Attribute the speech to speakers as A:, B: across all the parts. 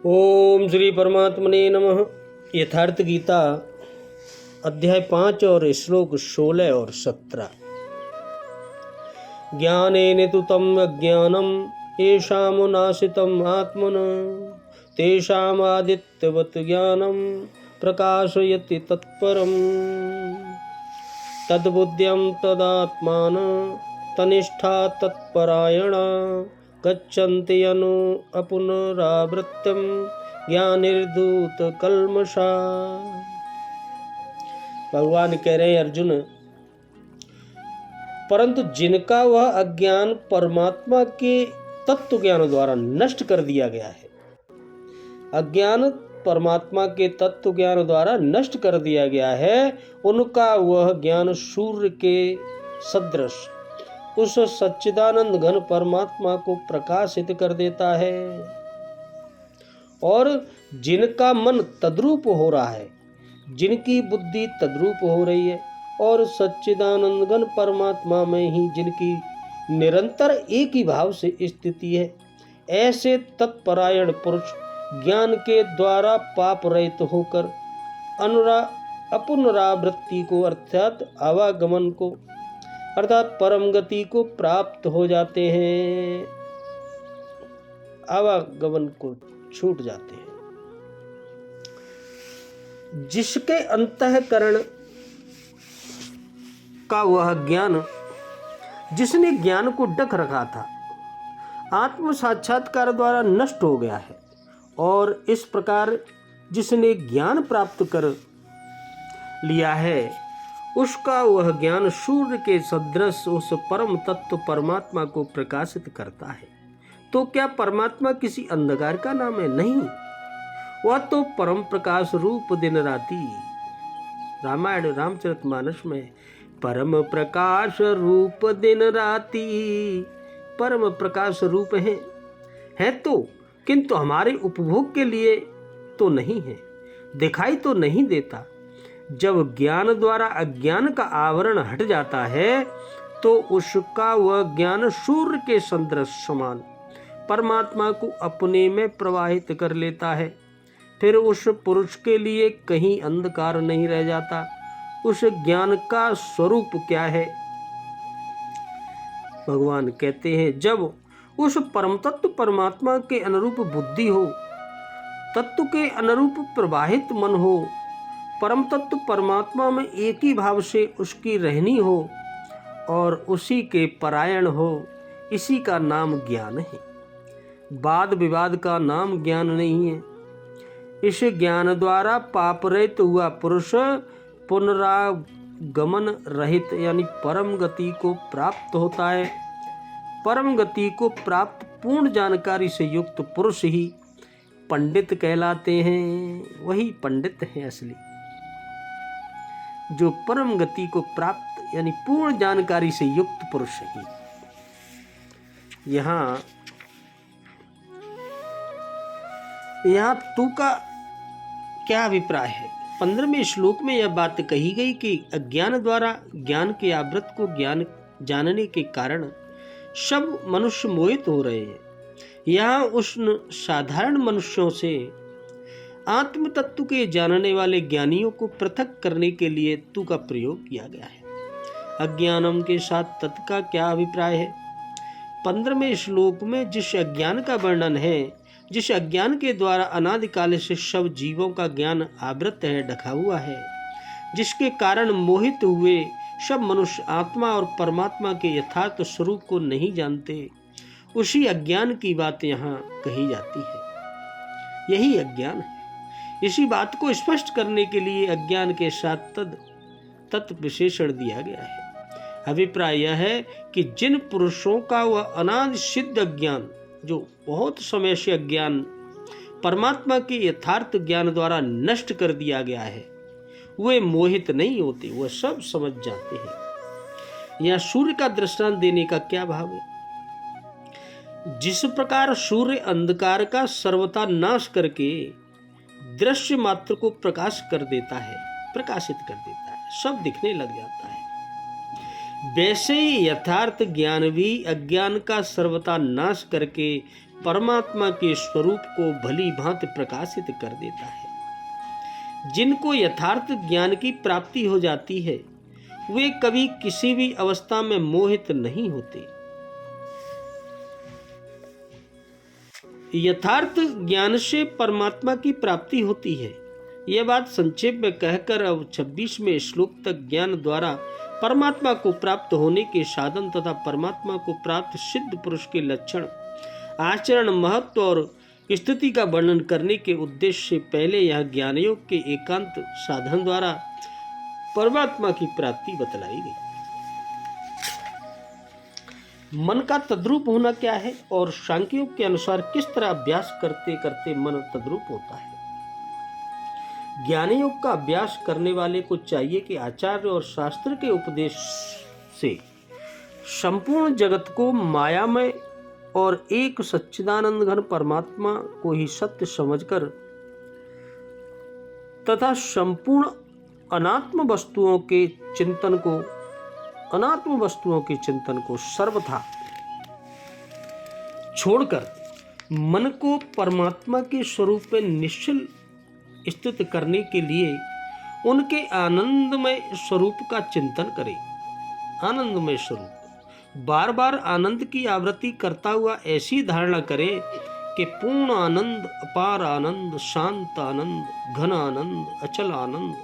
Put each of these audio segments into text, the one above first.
A: ओम श्री परमात्मने नमः। यथार्थ गीता अध्याय 5 और श्लोक 16 और 17। ज्ञानेन तु तम अज्ञानम येषां नाशितम आत्मन तेषाम् आदित्यवत् ज्ञानम प्रकाशयति तत्परम तद्बुद्ध्यं तदात्मान तनिष्ठा तत्परायणा गच्छन्ति अनु अपुनरावृत्तिं ज्ञानिर्धूत कल्मषा। भगवान कह रहे हैं अर्जुन, परंतु जिनका वह अज्ञान परमात्मा के तत्व ज्ञान द्वारा नष्ट कर दिया गया है, अज्ञान परमात्मा के तत्व ज्ञान द्वारा नष्ट कर दिया गया है, उनका वह ज्ञान सूर्य के सदृश उस सच्चिदानंद घन परमात्मा को प्रकाशित कर देता है। और जिनका मन तद्रूप हो रहा है, जिनकी बुद्धि तद्रूप हो रही है और सच्चिदानंद घन परमात्मा में ही जिनकी निरंतर एक ही भाव से स्थिति है, ऐसे तत्परायण पुरुष ज्ञान के द्वारा पाप रहित होकर अपुनरावृत्ति को अर्थात आवागमन को अर्थात परम गति को प्राप्त हो जाते हैं, आवागमन को छूट जाते हैं। जिसके अंतःकरण का वह ज्ञान, जिसने ज्ञान को ढक रखा था, आत्म साक्षात्कार द्वारा नष्ट हो गया है। और इस प्रकार जिसने ज्ञान प्राप्त कर लिया है, उसका वह ज्ञान सूर्य के सदृश उस परम तत्व परमात्मा को प्रकाशित करता है। तो क्या परमात्मा किसी अंधकार का नाम है? नहीं, वह तो परम प्रकाश रूप दिन राति। रामायण रामचरितमानस में परम प्रकाश रूप दिन राति, परम प्रकाश रूप है तो, किंतु हमारे उपभोग के लिए तो नहीं है, दिखाई तो नहीं देता। जब ज्ञान द्वारा अज्ञान का आवरण हट जाता है, तो उसका वह ज्ञान सूर्य के सदृश समान परमात्मा को अपने में प्रवाहित कर लेता है। फिर उस पुरुष के लिए कहीं अंधकार नहीं रह जाता। उस ज्ञान का स्वरूप क्या है? भगवान कहते हैं, जब उस परम तत्व परमात्मा के अनुरूप बुद्धि हो, तत्व के अनुरूप प्रवाहित मन हो, परम तत्व परमात्मा में एक ही भाव से उसकी रहनी हो और उसी के परायण हो, इसी का नाम ज्ञान है। वाद विवाद का नाम ज्ञान नहीं है। इस ज्ञान द्वारा पाप रहित हुआ पुरुष पुनरागमन रहित यानी परम गति को प्राप्त होता है। परम गति को प्राप्त पूर्ण जानकारी से युक्त पुरुष ही पंडित कहलाते हैं। वही पंडित है असली, जो परम गति को प्राप्त यानी पूर्ण जानकारी से युक्त पुरुष ही। यहाँ तू का क्या अभिप्राय है? 15वें श्लोक में यह बात कही गई कि अज्ञान द्वारा ज्ञान के आवृत को ज्ञान जानने के कारण सब मनुष्य मोहित हो रहे हैं। यहाँ उन साधारण मनुष्यों से आत्म तत्व के जानने वाले ज्ञानियों को पृथक करने के लिए तू का प्रयोग किया गया है। अज्ञानम के साथ तत् का क्या अभिप्राय है? 15वें श्लोक में जिस अज्ञान का वर्णन है, जिस अज्ञान के द्वारा अनादिकाल से सब जीवों का ज्ञान आवृत है, ढका हुआ है, जिसके कारण मोहित हुए सब मनुष्य आत्मा और परमात्मा के यथार्थ स्वरूप को नहीं जानते, उसी अज्ञान की बात यहाँ कही जाती है। यही अज्ञान है। इसी बात को स्पष्ट करने के लिए अज्ञान के साथ तत् विशेषण दिया गया है। अभिप्राय यह है कि जिन पुरुषों का वह अनादि सिद्ध अज्ञान, जो बहुत समय से अज्ञान परमात्मा के यथार्थ ज्ञान द्वारा नष्ट कर दिया गया है, वे मोहित नहीं होते, वह सब समझ जाते हैं। यह सूर्य का दृष्टांत देने का क्या भाव है? जिस प्रकार सूर्य अंधकार का सर्वथा नाश करके दृश्य मात्र को प्रकाश कर देता है, प्रकाशित कर देता है, सब दिखने लग जाता है, वैसे ही यथार्थ ज्ञान भी अज्ञान का सर्वथा नाश करके परमात्मा के स्वरूप को भली भांति प्रकाशित कर देता है। जिनको यथार्थ ज्ञान की प्राप्ति हो जाती है वे कभी किसी भी अवस्था में मोहित नहीं होते। यथार्थ ज्ञान से परमात्मा की प्राप्ति होती है। यह बात संक्षेप में कहकर अब 26वें श्लोक तक ज्ञान द्वारा परमात्मा को प्राप्त होने के साधन तथा परमात्मा को प्राप्त सिद्ध पुरुष के लक्षण, आचरण, महत्व और स्थिति का वर्णन करने के उद्देश्य से पहले यह ज्ञान योग के एकांत साधन द्वारा परमात्मा की प्राप्ति बतलाई गई। मन का तद्रूप होना क्या है और सांख्य के अनुसार किस तरह अभ्यास करते करते मन तद्रूप होता है। ज्ञान योग का अभ्यास करने वाले को चाहिए कि आचार्य और शास्त्र के उपदेश से संपूर्ण जगत को मायामय और एक सच्चिदानंद घन परमात्मा को ही सत्य समझकर तथा संपूर्ण अनात्म वस्तुओं के चिंतन को सर्वथा छोड़कर मन को परमात्मा के स्वरूप में निश्चल स्थित करने के लिए उनके आनंदमय स्वरूप का चिंतन करें। आनंदमय स्वरूप बार बार आनंद की आवृत्ति करता हुआ ऐसी धारणा करे कि पूर्ण आनंद, अपार आनंद, शांत आनंद, घन आनंद, अचल आनंद,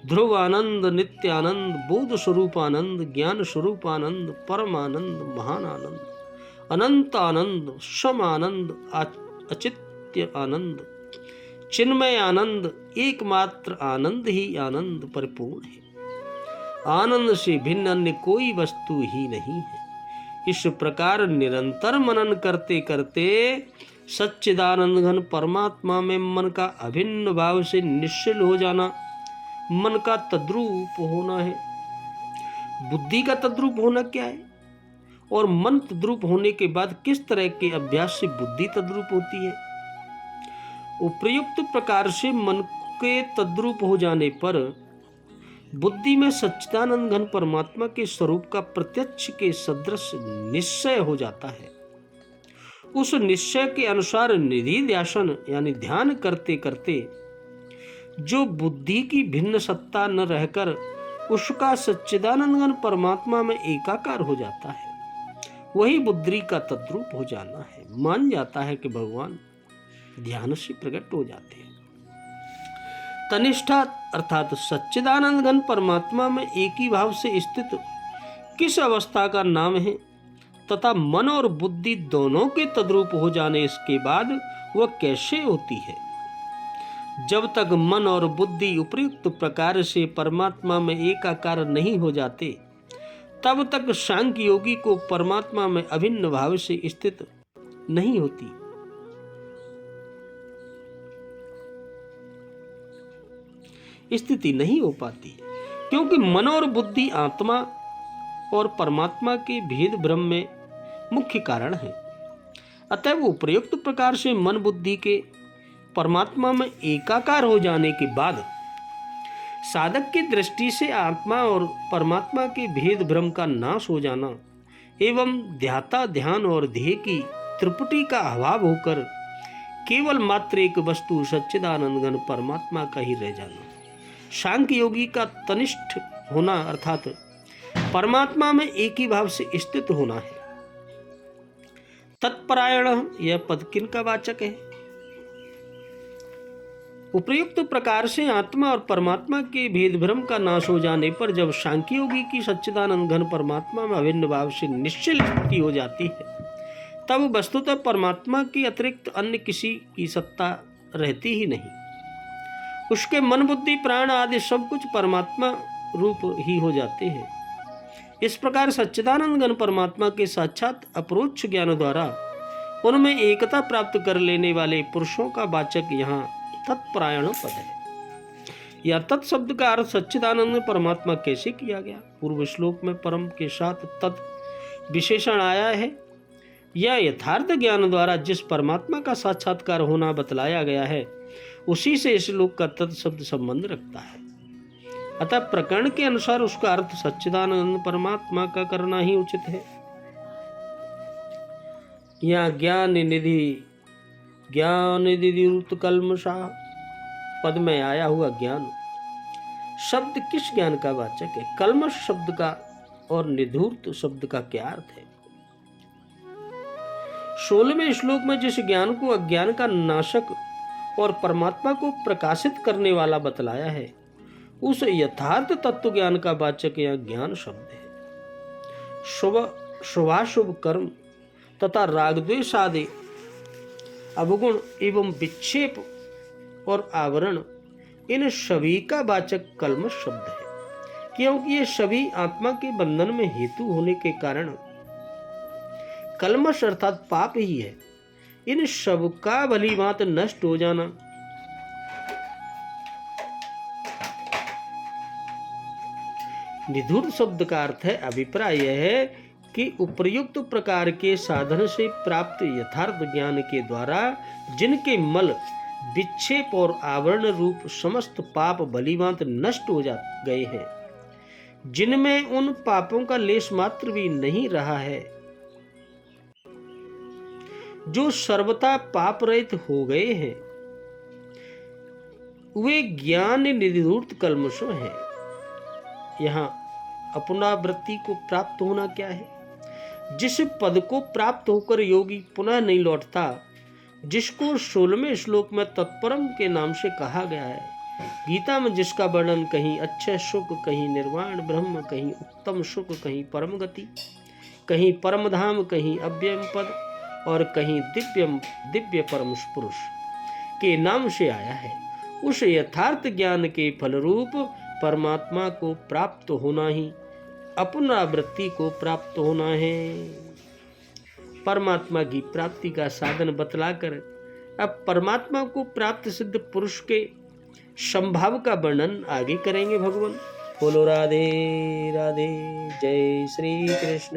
A: ध्रुव आनंद, नित्य आनंद, बोध स्वरूप आनंद, ज्ञान स्वरूप आनंद, परम आनंद, महान आनंद, अनंत आनंद, सम आनंद, अचित्य आनंद, चिन्मय आनंद, एकमात्र आनंद ही आनंद परिपूर्ण है। आनंद से भिन्न अन्य कोई वस्तु ही नहीं है। इस प्रकार निरंतर मनन करते करते सच्चिदानंद घन परमात्मा में मन का अभिन्न भाव से निश्चल हो जाना मन का तद्रूप होना है। बुद्धि का तद्रूप होना क्या है और मन तद्रूप होने के बाद किस तरह के अभ्यास से बुद्धि तद्रूप होती है। उपयुक्त प्रकार से मन के तद्रूप हो जाने पर बुद्धि में सच्चिदानंद घन परमात्मा के स्वरूप का प्रत्यक्ष के सदृश निश्चय हो जाता है। उस निश्चय के अनुसार निधि ध्यान यानी ध्यान करते करते जो बुद्धि की भिन्न सत्ता न रहकर उसका सच्चिदानंद घन परमात्मा में एकाकार हो जाता है, वही बुद्धि का तद्रूप हो जाना है। मान जाता है कि भगवान ध्यान से प्रकट हो जाते हैं। तनिष्ठा अर्थात सच्चिदानंद घन परमात्मा में एक ही भाव से स्थित किस अवस्था का नाम है तथा मन और बुद्धि दोनों के तद्रूप हो जाने इसके बाद वह कैसे होती है। जब तक मन और बुद्धि उपयुक्त प्रकार से परमात्मा में एकाकार नहीं हो जाते तब तक सांख्य योगी को परमात्मा में अभिन्न भाव से स्थित नहीं होती। स्थिति नहीं हो पाती क्योंकि मन और बुद्धि आत्मा और परमात्मा के भेद भ्रम में मुख्य कारण है। अतः उपयुक्त प्रकार से मन बुद्धि के परमात्मा में एकाकार हो जाने के बाद साधक की दृष्टि से आत्मा और परमात्मा के भेद भ्रम का नाश हो जाना एवं ध्याता ध्यान और ध्येय की त्रिपुटी का अभाव होकर केवल मात्र एक वस्तु सच्चिदानंद घन परमात्मा का ही रह जाना सांख्य योगी का तनिष्ठ होना अर्थात परमात्मा में एक ही भाव से स्थित होना है। तत्परायण यह पद किन का वाचक है। उपयुक्त प्रकार से आत्मा और परमात्मा के भेद भ्रम का नाश हो जाने पर जब सांख्य योगी की सच्चिदानंद घन परमात्मा में अभिन्न भाव से निश्चल स्थिति हो जाती है तब वस्तुतः परमात्मा के अतिरिक्त अन्य किसी की सत्ता रहती ही नहीं। उसके मन बुद्धि प्राण आदि सब कुछ परमात्मा रूप ही हो जाते हैं। इस प्रकार सच्चिदानंद घन परमात्मा के साक्षात अपरोक्ष ज्ञान द्वारा उनमें एकता प्राप्त कर लेने वाले पुरुषों का वाचक यहाँ तत्परायण पद है। यह तत्शब्द का अर्थ सच्चिदानंद परमात्मा कैसे किया गया। पूर्व श्लोक में परम के साथ तत् विशेषण आया है। यह यथार्थ ज्ञान द्वारा जिस परमात्मा का साक्षात्कार होना बतलाया गया है उसी से इस श्लोक का तत्शब्द संबंध रखता है। अतः प्रकरण के अनुसार उसका अर्थ सच्चिदानंद परमात्मा का करना ही उचित है। यहाँ ज्ञान निधि कल्मषा पद में आया हुआ ज्ञान शब्द किस ज्ञान का वाचक है? कल्मष शब्द का और निधूर्त शब्द का क्या अर्थ है? 16वें श्लोक में जिस ज्ञान को अज्ञान का नाशक और परमात्मा को प्रकाशित करने वाला बतलाया है, उस यथार्थ तत्व ज्ञान का वाचक यह ज्ञान शब्द है। शुभाशुभ कर्म तथा राग द्वेष आदि अवगुण एवं विक्षेप और आवरण, इन सभी का वाचक कल्मष शब्द है, क्योंकि ये सभी आत्मा के बंधन में हेतु होने के कारण कल्मष अर्थात पाप ही है। इन सब का भली भांति नष्ट हो जाना निधूर शब्द का अर्थ है। अभिप्राय यह है कि उपर्युक्त प्रकार के साधन से प्राप्त यथार्थ ज्ञान के द्वारा जिनके मल विक्षेप और आवरण रूप समस्त पाप भलीभांति नष्ट हो गए हैं, जिनमें उन पापों का लेश मात्र भी नहीं रहा है, जो सर्वथा पाप रहित हो गए हैं, वे ज्ञान निधूर्त कल्मषों हैं। यहाँ अपनावृत्ति को प्राप्त होना क्या है? जिस पद को प्राप्त होकर योगी पुनः नहीं लौटता, जिसको 16वें श्लोक में तत्परम के नाम से कहा गया है, गीता में जिसका वर्णन कहीं अच्छे सुख, कहीं निर्वाण ब्रह्म, कहीं उत्तम सुख, कहीं परम गति, कहीं परम धाम, कहीं अव्ययम पद और कहीं दिव्य परम पुरुष के नाम से आया है, उस यथार्थ ज्ञान के फलरूप परमात्मा को प्राप्त होना ही अपनावृत्ति को प्राप्त होना है। परमात्मा की प्राप्ति का साधन बतलाकर अब परमात्मा को प्राप्त सिद्ध पुरुष के संभाव का वर्णन आगे करेंगे भगवान। बोलो राधे राधे, जय श्री कृष्ण।